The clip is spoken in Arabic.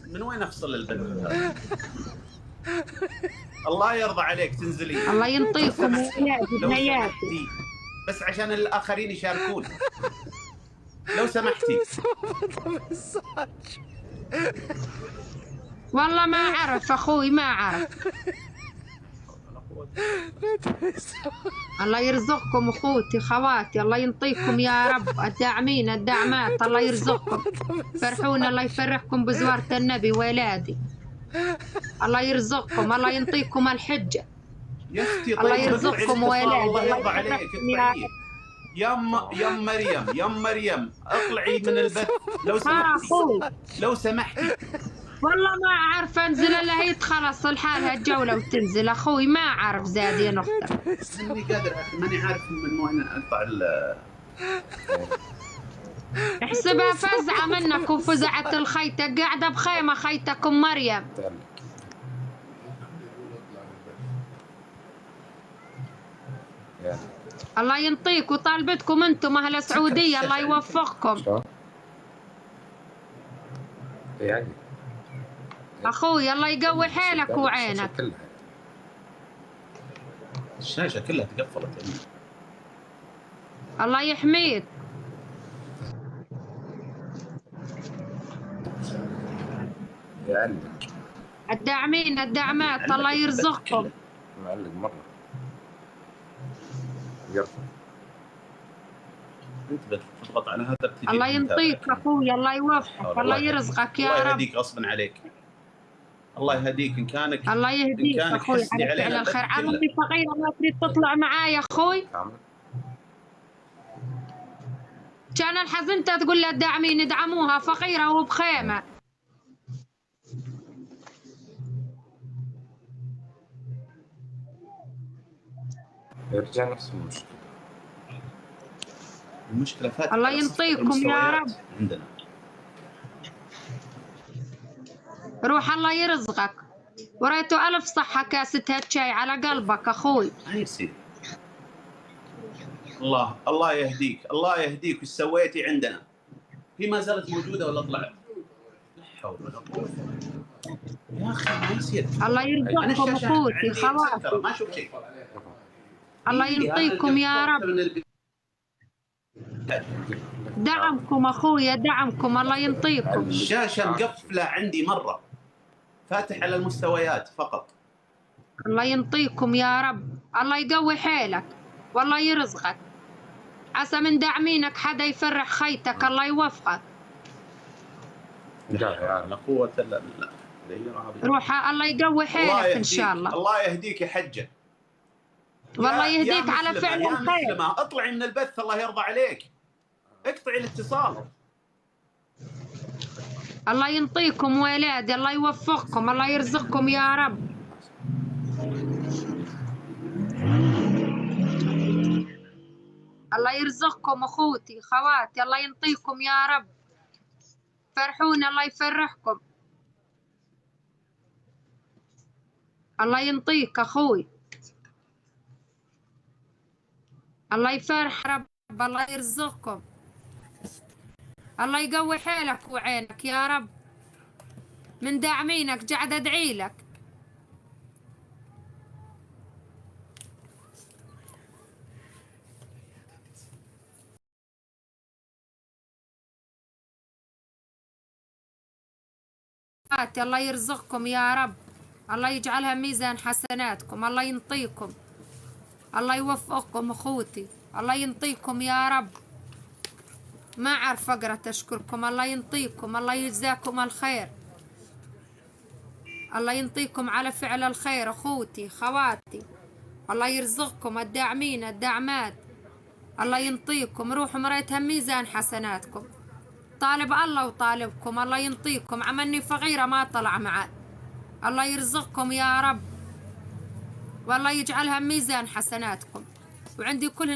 من وين افصل البنت؟ الله يرضى عليك تنزلي. الله ينطيكم ولادي لو بنياتي. سمحتي بس عشان الاخرين يشاركون، لو سمحتي. والله ما اعرف اخوي، ما اعرف. الله يرزقكم اخوتي خواتي، الله ينطيكم يا رب الداعمين الداعمات، الله يرزقكم فرحونا، الله يفرحكم بزوارة النبي ولادي. الله يرزقكم، الله ينطيكم الحجة يا اختي الله طيب يرزقكم ولادي. الله يرضى الله عليك يفرحكم يا اقطعيه. يا مريم اطلعي من البث لو سمحتي. اخوي لو سمحتي. والله ما اعرف انزل الا هي تخلص لحالها الجوله وتنزل اخوي، ما اعرف زاد يا نختر. ماني قادر ماني عارف من وين اقطع احسبها فزعه منك وفزعت الخيطه، قاعده بخيمه خيتكم مريم. الله ينطيك وطالبتكم انتم اهل سعوديه، الله يوفقكم. يعني اخوي الله يقوي حيلك وعينك. الشاشه كلها تقفلت. الله يحميك. يعلق الداعمين الداعمات الله يرزقكم. معلق مره يرفع. انت بتضغط على هذا ابتدي. الله ينطيك اخوي، الله يوفقك، الله يرزقك يا رب. الله يهديك غصبا عليك. الله يهديك ان كانك الله يهديك اخوي على الخير. عمي فقيره ما تريد تطلع معايا اخوي؟ كان الحزنت تقول للداعمين ادعموها فقيره وبخيمه. يرجع نفس المشكله. المشكله فاتت. الله ينطيكم يا رب. عندنا روح الله يرزقك، وريته ألف صحة كاسة هالشاي على قلبك أخوي. يصير. الله يهديك، الله يهديك. وش سويتي عندنا؟ هي ما زالت موجودة ولا طلعت؟ لا حول ولا قوة. يا أخي ما يصير. الله يرزقكم أخوتي خواتي. ما أشوف شيء. الله ينطيكم يا رب. دعمكم أخويا دعمكم، الله ينطيكم. الشاشة مقفلة عندي مرة، فاتح على المستويات فقط. الله ينطيكم يا رب، الله يقوي حيلك والله يرزقك. عسى من داعمينك حدا يفرح خيتك، الله يوفقك. لا قوة إلا بالله. روح الله يقوي حيلك إن شاء الله. الله يهديك يا حجة. والله يهديك على فعل الخير. اطلعي من البث الله يرضى عليك. اقطعي الاتصال. الله ينطيكم ولادي، الله يوفقكم، الله يرزقكم يا رب. الله يرزقكم اخوتي خواتي، الله ينطيكم يا رب. فرحونا الله يفرحكم. الله ينطيك اخوي، الله يفرح رب، الله يرزقكم، الله يقوي حيلك وعينك يا رب. من داعمينك قاعد ادعي لك. الله يرزقكم يا رب، الله يجعلها ميزان حسناتكم، الله ينطيكم، الله يوفقكم اخوتي، الله ينطيكم يا رب. ما أعرف أقرأ تشكركم، الله ينطيكم، الله يجزاكم الخير، الله ينطيكم على فعل الخير أخوتي خواتي. الله يرزقكم الداعمين الداعمات، الله ينطيكم. روحوا مريتها ميزان حسناتكم. طالب الله وطالبكم، الله ينطيكم. عملني فقيرة ما طلع معاه، الله يرزقكم يا رب، والله يجعلها ميزان حسناتكم. وعندي كل